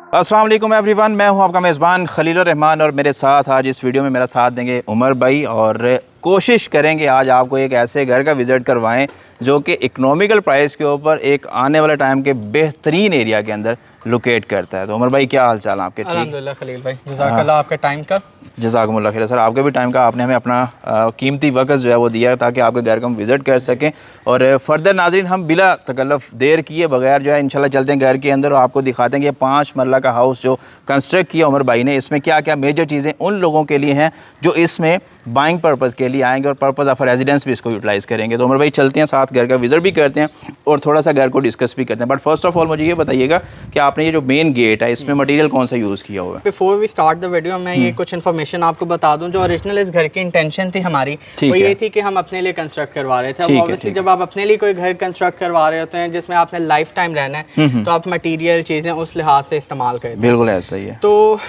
अस्सलाम वालेकुम एवरीवन, मैं हूं आपका मेज़बान खलील रहमान और मेरे साथ आज इस वीडियो में मेरा साथ देंगे उमर भाई। और कोशिश करेंगे आज आपको एक ऐसे घर का विज़िट करवाएं जो कि इकनॉमिकल प्राइस के ऊपर एक आने वाले टाइम के बेहतरीन एरिया के अंदर लोकेट करता है। तो उमर भाई, क्या हाल चाल है आपके? ठीक, अल्हम्दुलिल्लाह खलील भाई, जज़ाकल्लाह आपके टाइम का। जज़ाकुमुल्लाह खैर सर, आपके भी टाइम का, आपने हमें अपना कीमती वक्त जो है वो दिया ताकि आपके घर को हम विज़िट कर सकें। और फर्दर नाज़रीन, हम बिला तकल्लुफ़ देर किए बगैर जो है इंशाल्लाह चलते हैं घर के अंदर और आपको दिखाते हैं कि 5 मरला का हाउस जो कंस्ट्रक्ट किया उमर भाई ने, इसमें क्या क्या मेजर चीज़ें उन लोगों के लिए हैं जो इसमें बाइंग पर्पज़ के लिए आएंगे और पर्पज़ ऑफ रेजिडेंस भी इसको यूटिलाइज़ करेंगे। तो उमर भाई चलते हैं, साथ घर का विज़िट भी करते हैं और थोड़ा सा घर को डिस्कस भी करते हैं। बट फर्स्ट ऑफ ऑल मुझे ये बताइएगा कि आपने ये जो मेन गेट है इसमें मटीरियल कौन सा यूज़ किया हुआ है? Before we start the video मैं ये कुछ इन्फॉर्मेशन आपको बता दूं। जो ओरिजिनल इस घर की इंटेंशन थी हमारी, वो ये थी कि हम अपने लिए कंस्ट्रक्ट करवा रहे थे। अब ऑब्वियसली जब आप अपने लिए कोई घर कंस्ट्रक्ट करवा रहे होते हैं जिसमें आपने लाइफ टाइम रहना है, तो आप मटीरियल चीज़ें उस लिहाज से इस्तेमाल करते हैं। बिल्कुल ऐसा ही है। तो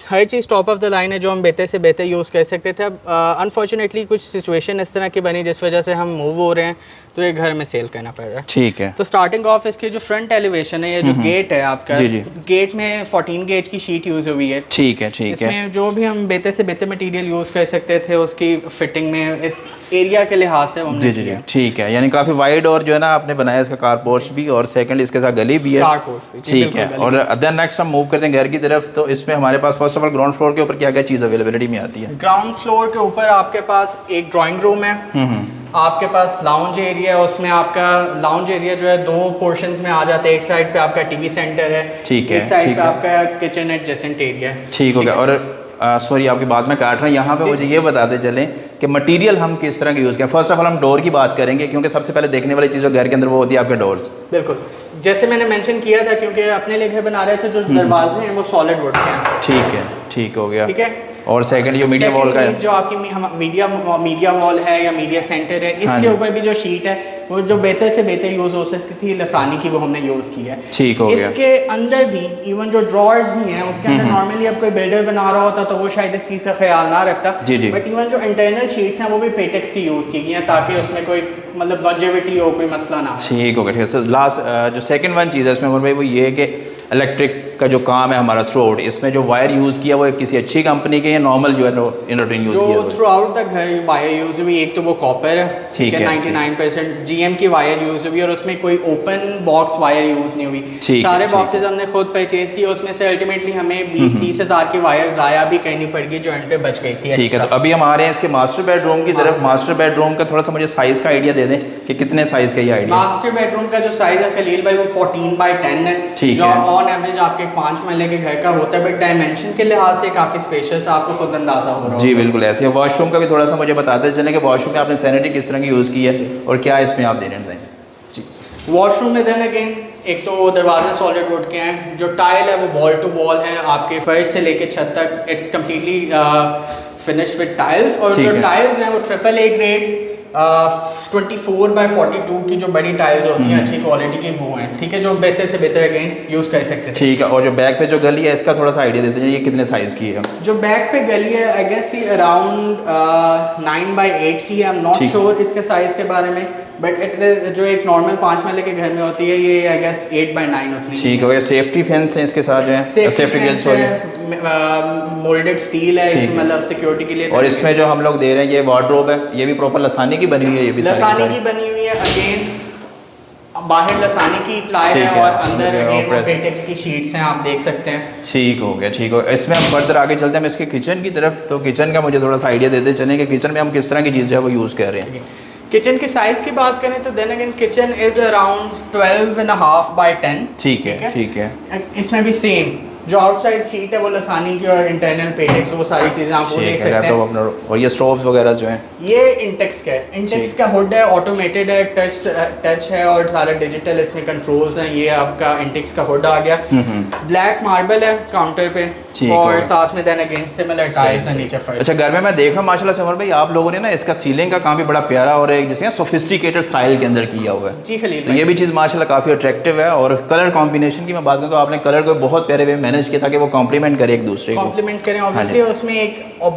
हर चीज़ टॉप ऑफ द लाइन है जो हम बेहतर से बेहतर यूज़ कर सकते थे। अब अनफॉर्चुनेटली कुछ सिचुएशन इस तरह की बनी जिस वजह से हम मूव हो रहे हैं, तो ये घर में सेल करना पड़ रहा है। ठीक है। तो स्टार्टिंग ऑफ इसके जो फ्रंट एलिवेशन है, ये जो गेट है आपका, गेट में 14 गेज की शीट यूज़ हुई है। ठीक है, ठीक है। इसमें जो भी हम बेहतर से बेहतर मटेरियल यूज़ कर सकते थे उसकी फिटिंग में इस एरिया के लिहाज से हमने किया। ठीक है, यानी काफ़ी वाइड और जो है ना आपने बनाया इसका कार पोर्च भी, और सेकंड इसके साथ गली भी है। कार पोर्च भी, ठीक है। और देन नेक्स्ट हम मूव करते हैं घर की तरफ। तो इसमें हमारे पास first of all ground floor के ऊपर क्या क्या चीज़ अवेलेबिलिटी में आती है? ग्राउंड फ्लोर के ऊपर आपके पास एक ड्राइंग रूम है, आपके पास लाउंज एरिया है। उसमें आपका लाउंज एरिया जो है 2 पोर्शंस में आ जाता है। एक साइड पे आपका टीवी सेंटर है, ठीक है, एक साइड पे आपका किचन एडजेसेंट एरिया है। ठीक हो गया। और सॉरी आपकी बात में काट रहा हूँ, यहाँ पे मुझे ये बताते चलें कि मटेरियल हम किस तरह के यूज़ करें। फर्स्ट ऑफ ऑल हम डोर की बात करेंगे क्योंकि सबसे पहले देखने वाली चीज़ जो घर के अंदर वो होती है आपके डोर्स। बिल्कुल, जैसे मैंने मेंशन किया था, क्योंकि अपने लिए घर बना रहे थे, जो दरवाजे हैं वो सॉलिड वुड के हैं। ठीक है, ठीक हो गया। ठीक है। और सेकंड जो मीडिया वॉल का है, जो आपकी मीडिया वॉल है या मीडिया सेंटर है, इसके ऊपर भी जो शीट है वो जो बेहतर से बेहतर यूज़ हो सकती थी लसानी की, वो हमने यूज़ की है। ठीक हो गया। इसके अंदर भी इवन जो ड्रॉर्स भी हैं उसके अंदर नॉर्मली अब कोई बिल्डर बना रहा होता तो वो शायद इस चीज़ का ख्याल ना रखता। बट इवन जो इंटरनल शीट्स हैं वो भी पेटेक्स की यूज़ की गई हैं ताकि उसमें कोई मतलब लॉन्जेविटी हो, कोई मसला ना हो। ठीक हो गया। ठीक है। लास्ट जो सेकंड वन चीज़ है इसमें भाई वो ये है कि इलेक्ट्रिक का जो काम है हमारा थ्रू आउट, इसमें जो वायर यूज़ किया वो किसी अच्छी कंपनी के या नॉर्मल जो है इन रूटीन यूज़ किया? थ्रू आउट द घर वायर यूज़ हुई, एक तो वो कॉपर है, ठीक है, 99% GM की वायर यूज़ हुई और उसमें कोई ओपन बॉक्स वायर यूज़ नहीं हुई। सारे बॉक्सेस हमने खुद परचेज किए, उसमें से अल्टीमेटली हमें 20-30 हज़ार की वायर ज़ाया भी करनी पड़ गई जो एंड पे बच गई थी। ठीक है। तो अभी हम आ रहे हैं इसके मास्टर बेडरूम की तरफ। मास्टर बेडरूम का थोड़ा सा मुझे साइज़ का आइडिया दे दें कि कितने साइज़ का ये आइडिया? मास्टर बेडरूम का जो साइज़ है खलील भाई वो 14x10 है, जो ऑन एवरेज आपके 5 महले के घर का होता है, बट डायमेंशन के लिहाज से काफ़ी स्पेशियस, आपको खुद अंदाजा हो रहा है। जी बिल्कुल ऐसे। वॉशरूम का भी थोड़ा सा मुझे बताते चलें कि वॉशरूम में आपने सैनिटरी किस तरह की यूज़ की है और क्या इसमें आप देना चाहेंगे? जी, वॉशरूम में देन अगेन एक तो दरवाजे सॉलिड वुड के हैं, जो टाइल है वो वॉल टू वॉल है, आपके फर्श से लेके छत तक it's completely finish with tiles. और जो टाइल्स हैं वो AAA ग्रेड 24x42 की जो बड़ी टाइल्स होती हैं अच्छी क्वालिटी की वो हैं। ठीक है, जो बेहतर से बेहतर अगेन यूज़ कर सकते हैं। ठीक है। और जो बैक पे जो गली है इसका थोड़ा सा आइडिया देते हैं, ये कितने साइज़ की है? जो बैक पे गली है आई गेस ये अराउंड 9x8 की है। आई एम नॉट श्योर इसके साइज़ के बारे में, बट इट जो एक नॉर्मल 5 महले के घर में होती है ये आई गेस 8x9 होती है। ठीक है। सेफ्टी फेंस है इसके साथ जो है, सेफ्टी ग्रिल्स मोल्डेड स्टील है, मतलब सिक्योरिटी के लिए। और इसमें जो हम लोग दे रहे हैं ये वार्डरोब है, ये भी प्रॉपर लसानी की बनी हुई है? ये भी लसानी की बनी हुई है। अगेन बाहर लसानी की प्लाई है और अंदर अगेन पेटेक्स की शीट्स हैं, आप देख सकते हैं। ठीक हो गया, ठीक हो गया। इसमें हम फर्दर आगे चलते हैं इसके किचन की तरफ। तो किचन का मुझे थोड़ा सा आइडिया देते चलें कि किचन में हम किस तरह की चीज़ जो है वो यूज़ कर रहे हैं। किचन की साइज की बात करें तो then again kitchen is around 12.5x10। ठीक है, ठीक है। इसमें भी सेम जो आउटसाइड शीट है वो लसानी की और इंटरनल पेटेक्स, वो सारी चीज़ें आप वो देख सकते हैं। और ये स्टोव्स वगैरह जो हैं ये इंटेक्स का है। इंटेक्स का हुड है, ऑटोमेटेड है, टच है और सारा डिजिटल इसमें कंट्रोल्स हैं। ये आपका इंटेक्स का हुड आ गया। ब्लैक मार्बल है काउंटर पे, और साथ में देन अगेन सिमिलर टाइल्स है नीचे फर्श। अच्छा, घर में मैं देख रहा हूँ माशाल्लाह से उमर भाई आप लोगों ने ना इसका सीलिंग का काम भी बड़ा प्यारा और एक जैसे सोफिस्टिकेटेड स्टाइल के अंदर किया हुआ है। जी खलील, तो ये भी चीज़ माशाल्लाह काफ़ी अट्रैक्टिव है। और कलर कॉम्बिनेशन की मैं बात करूँ तो आपने कलर को बहुत प्यारे वे मैनेज किया ताकि वो कॉम्प्लीमेंट करे एक दूसरे को, कॉम्प्लीमेंट करें। ऑब्वियसली उसमें एक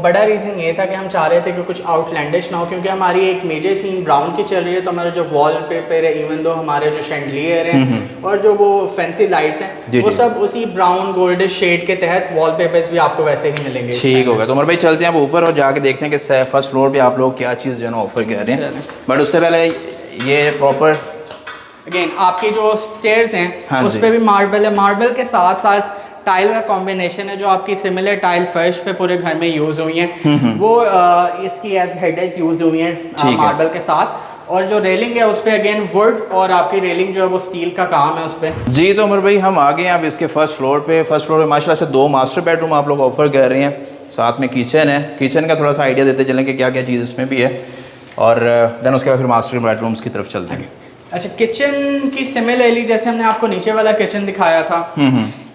बड़ा रीज़न ये था कि हम चाह रहे थे कि कुछ आउटलैंडिश ना हो, क्योंकि हमारी एक मेजर थीम ब्राउन की चल रही है। तो हमारे जो वॉल पेपर है, इवन दो हमारे जो शैंडलियर हैं और जो वो फैंसी लाइट्स हैं, वो सब उसी ब्राउन गोल्डिश शेड के तहत वॉल पेपर्स भी आपको वैसे ही मिलेंगे। ठीक होगा। तो उमर भाई चलते हैं अब ऊपर और जाके देखते हैं कि फर्स्ट फ्लोर पे आप लोग क्या चीज़ जो है ना ऑफर कर रहे हैं। बट उससे पहले ये प्रॉपर अगेन आपकी जो स्टेयर्स हैं, हाँ उस पर भी मार्बल है। मार्बल के साथ साथ टाइल का कॉम्बिनेशन है, जो आपकी सिमिलर टाइल फर्श पे पूरे घर में यूज़ हुई हैं, वो इसकी एज हेडेज यूज़ हुई हैं मार्बल के साथ। और जो रेलिंग है उस पर अगेन वुड और आपकी रेलिंग जो है वो स्टील का काम है उस पर। जी तो उमर भाई हम आ गए हैं अब इसके फर्स्ट फ्लोर पे माशाल्लाह से 2 मास्टर बेडरूम आप लोग ऑफर कर रहे हैं, साथ में किचन है। किचन का थोड़ा सा आइडिया देते चलें कि क्या क्या चीज़ इसमें भी है, और देन उसके बाद फिर मास्टर बेडरूम्स की तरफ चलते हैं। अच्छा, किचन की सिमिलरली जैसे हमने आपको नीचे वाला किचन दिखाया था,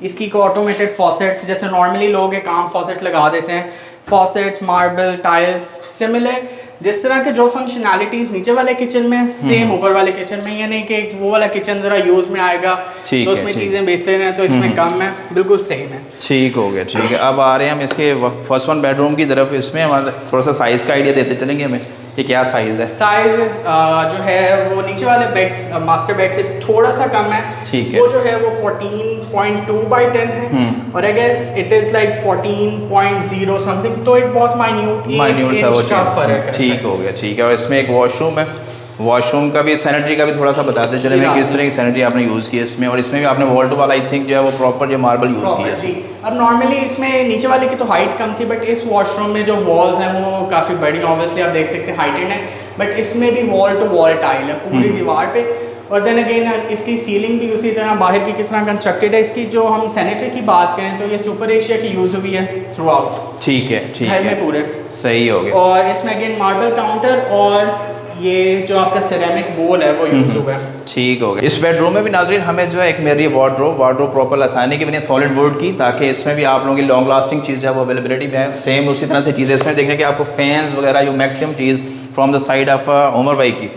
इसकी को ऑटोमेटेड फॉसेट, जैसे नॉर्मली लोग एक आम फॉसेट लगा देते हैं, फॉसेट मार्बल टाइल सिमिलर जिस तरह के जो फंक्शनैलिटीज नीचे वाले किचन में सेम ऊपर वाले किचन में। ये नहीं कि वो वाला किचन जरा यूज में आएगा तो उसमें चीज़ें बेहतर हैं तो इसमें कम है, बिल्कुल सेम है। ठीक हो गया, ठीक है। अब आ रहे हैं हम इसके फर्स्ट वन बेडरूम की तरफ। इसमें हमारा थोड़ा सा साइज़ का आइडिया देते चलेंगे हमें कि क्या साइज़ है। साइज जो है वो नीचे वाले बेड मास्टर बेड से थोड़ा सा कम है। ठीक है। वो जो है वो 14.2/10 है और I guess it is like 14.0 something, तो एक बहुत माइन्यूट सा वो फर्क है। ठीक हो गया, ठीक है। और इसमें एक वॉशरूम है, वॉशरूम का भी सैनिटरी का भी थोड़ा सा बताते चले मैं किस तरह की सैनिटरी आपने यूज़ की है इसमें। और इसमें भी आपने wall to wall I think जो है वो प्रॉपर जो मार्बल यूज़ किया है। जी, अब नॉर्मली इसमें नीचे वाले की तो हाइट कम थी, बट इस वॉशरूम में जो वॉल्स हैं वो काफ़ी बड़ी, ऑब्वियसली आप देख सकते हैं हाइटेड है, बट इसमें भी वॉल टू वॉल टाइल है पूरी दीवार पे। और देन अगेन इसकी सीलिंग भी उसी तरह बाहर की तरह कंस्ट्रक्टेड है। इसकी जो हम सैनिटरी की बात करें तो ये सुपर एशिया की यूज़ हुई है थ्रू आउट। ठीक है, ठीक है, में पूरे सही हो गया। और इसमें अगेन मार्बल काउंटर और ये जो आपका सिरेमिक बोल है वो यूज़ हुआ है। ठीक हो गया। इस बेडरूम में भी नाज़रीन हमें जो है एक मेरी वार्डरोब प्रॉपर आसानी की बनी सॉलिड वुड की, ताकि इसमें भी आप लोगों की लॉन्ग लास्टिंग चीज़ है वो अवेलेबिलिटी में है। सेम उसी तरह से चीज़ें इसमें देखने के आपको फैंस वगैरह जो मैक्सिमम चीज़ from the side of Umar भाई की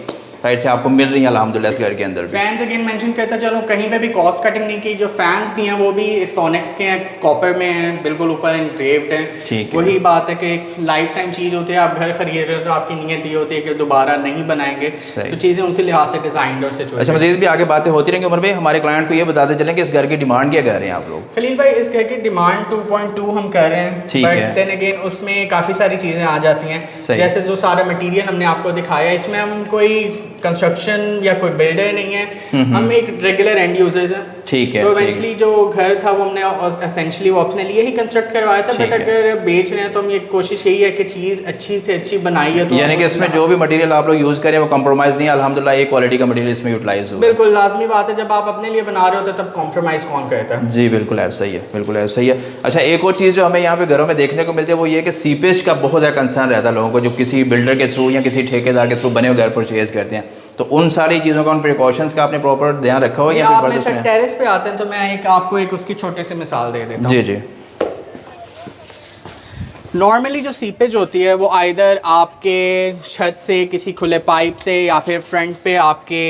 साइड से आपको मिल रही है अल्हम्दुलिल्लाह इस घर के अंदर। फैंस अगेन मेंशन करता चलो, कहीं पे भी कॉस्ट कटिंग नहीं की। जो फैंस भी हैं वो भी सोनेक्स के हैं, कॉपर में हैं, बिल्कुल ऊपर एनग्रेव्ड हैं। ठीक है। वही बात है कि एक लाइफ टाइम चीज़ होती है, आप घर खरीद रहे हो तो आपकी नीयत ये होती है कि दोबारा नहीं बनाएंगे, तो चीज़ें उसी लिहाज से डिजाइन और सिचुएशन। अच्छा, मज़ीद भी आगे बातें होती रहेंगी उमर भाई। हमारे क्लाइंट को ये बताते चलें कि इस घर की डिमांड क्या कर रहे हैं आप लोग। खलील भाई, इस घर की डिमांड 2.2 हम कर रहे हैं, बट देन अगेन उसमें काफ़ी सारी चीज़ें आ जाती हैं, जैसे जो सारा मटीरियल हमने आपको दिखाया, इसमें हम कोई कंस्ट्रक्शन या कोई बिल्डर नहीं है, हम एक रेगुलर एंड यूजर्स हैं। ठीक है। तो इवेंचुअली जो घर था वो हमने एसेंशियली वो अपने लिए ही कंस्ट्रक्ट करवाया था, बट अगर बेच रहे हैं तो हम ये कोशिश यही है कि चीज़ अच्छी से अच्छी बनाई है। तो यानी कि इसमें जो भी मटेरियल आप लोग यूज़ करें वो कंप्रोमाइज़ नहीं है, अल्हम्दुलिल्लाह एक क्वालिटी का मटेरियल इसमें यूटिलाइज हुआ। बिल्कुल लाजमी बात है, जब आप अपने लिए बना रहे होते तब कॉम्प्रोमाइज़ कौन करता है। जी बिल्कुल ऐसा ही है, बिल्कुल ऐसा ही है। अच्छा, एक और चीज़ जो हमें यहाँ पे घरों में देखने को मिलती है वो ये कि सीपेज का बहुत ज़्यादा कंसर्न रहता है लोगों को, जो किसी बिल्डर के थ्रू या किसी ठेकेदार के थ्रू बने हुए घर परचेज करते हैं, तो उन सारी चीज़ों का, उन प्रिकॉशंस का आपने प्रॉपर ध्यान रखा हो? या आप में सर टेरेस पे आते हैं तो मैं आपको एक उसकी छोटी सी मिसाल दे देता हूँ। जी जी। नॉर्मली जो सीपेज होती है वो आइदर आपके छत से किसी खुले पाइप से या फिर फ्रंट पे आपके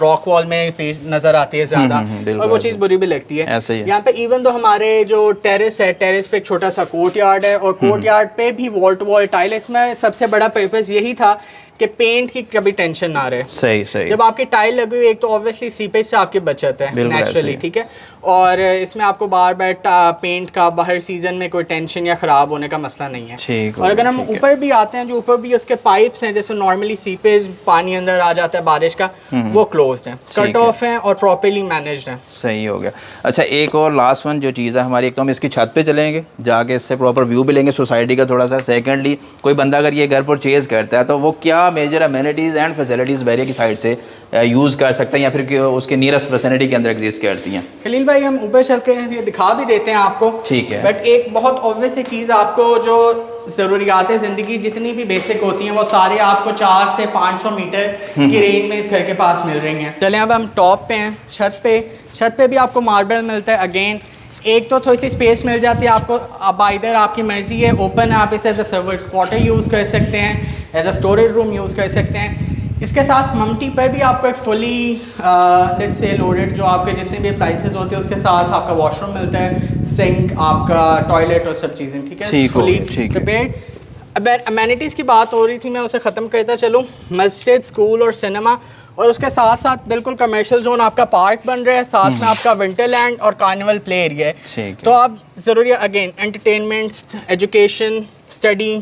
रॉक वॉल में नज़र आती है ज़्यादा, और वो चीज़ बुरी भी लगती है। ऐसे ही यहाँ पे इवन तो हमारे जो टेरेस है, टेरेस पे एक छोटा सा कोर्ट यार्ड है और कोर्ट यार्ड पे भी वॉल टू वॉल टाइल है। इसमें सबसे बड़ा पर्पस यही था कि पेंट की कभी टेंशन ना रहे। सही सही। जब आपकी टाइल लगी हुई, एक तो ऑब्वियसली सीपेज से आपकी बचत है नेचुरली, ठीक है, और इसमें आपको बार बार पेंट का बाहर सीजन में कोई टेंशन या ख़राब होने का मसला नहीं है। और अगर हम ऊपर भी आते हैं, जो ऊपर भी उसके पाइप्स हैं, जैसे नॉर्मली सीपेज पानी अंदर आ जाता है बारिश का, वो क्लोज्ड है, कट ऑफ है और प्रॉपर्ली मैनेज्ड है। सही हो गया। अच्छा, एक और लास्ट वन जो चीज़ है हमारी, एक तो हम इसकी छत पे चलेंगे, जाके इससे प्रॉपर व्यू भी लेंगे सोसाइटी का थोड़ा सा। सेकेंडली, कोई बंदा अगर ये घर परचेज करता है तो वो क्या मेजर अमेनिटीज़ एंड फैसिलिटीज़ बैरिया की साइड से यूज़ कर सकते हैं या फिर उसके नियरेस्ट फैसिलिटी के अंदर एग्जिस्ट करती हैं? खलील भाई, हम ऊपर चल के ये दिखा भी देते हैं आपको, ठीक है, बट एक बहुत ऑब्वियस सी चीज़, आपको जो ज़रूरियात ज़िंदगी जितनी भी बेसिक होती हैं वो सारे आपको 400 से 500 मीटर की रेंज में इस घर के पास मिल रही हैं। चलें अब हम टॉप पे हैं, छत पे भी आपको मार्बल मिलता है। अगेन एक तो थोड़ी सी स्पेस मिल जाती है आपको। अब इधर आपकी मर्ज़ी है, ओपन आप इसे as a server quarter use कर सकते हैं, as a storage room use कर सकते हैं। इसके साथ ममटी पर भी आपको एक फुली लेट्स से लोडेड जो आपके जितने भी अप्लाइंसेस होते हैं उसके साथ आपका वॉशरूम मिलता है, सिंक, आपका टॉयलेट और सब चीज़ें, ठीक है, फुली प्रिपेयर्ड। अब अमेनिटीज़ की बात हो रही थी, मैं उसे ख़त्म करता चलूँ। मस्जिद, स्कूल और सिनेमा, और उसके साथ साथ बिल्कुल कमर्शियल जोन आपका पार्क बन रहा है, साथ में आपका विंटरलैंड और कार्निवल प्ले एरिया है। तो आप ज़रूरी again entertainment, education, study,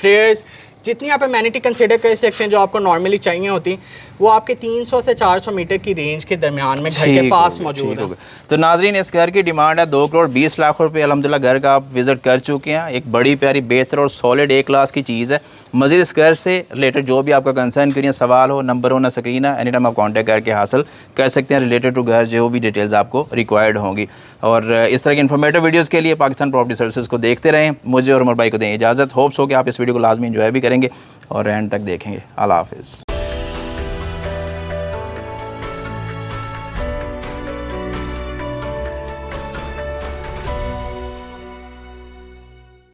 prayers, जितनी आप अमेनिटी कंसिडर कर सकते हैं जो आपको नॉर्मली चाहिए होती, वो आपके 300 से 400 मीटर की रेंज के दरमियान में घर के पास मौजूद है। तो नाजरीन, इस घर की डिमांड है 2 करोड़ 20 लाख रुपए। अल्हम्दुलिल्लाह घर का आप विज़िट कर चुके हैं। एक बड़ी प्यारी बेहतर और सॉलिड A क्लास की चीज़ है। मज़ीद इस घर से रिलेटेड जो भी आपका कंसर्न करिए, सवाल हो, नंबर हो ना स्क्रीन है, एनी टाइम आप कॉन्टैक्ट करके हासिल कर सकते हैं रिलेटेड टू घर, जो भी डिटेल्स आपको रिक्वायर्ड होंगी। और इस तरह की इन्फॉर्मेटिव वीडियोज़ के लिए पाकिस्तान प्रॉपर्टी सर्विसेज को देखते रहें। मुझे और उमर भाई को दें इजाज़त। होप्स हो कि आप इस वीडियो को लाजमी एंजॉय भी करेंगे और एंड तक देखेंगे। अल्लाह हाफ़िज़।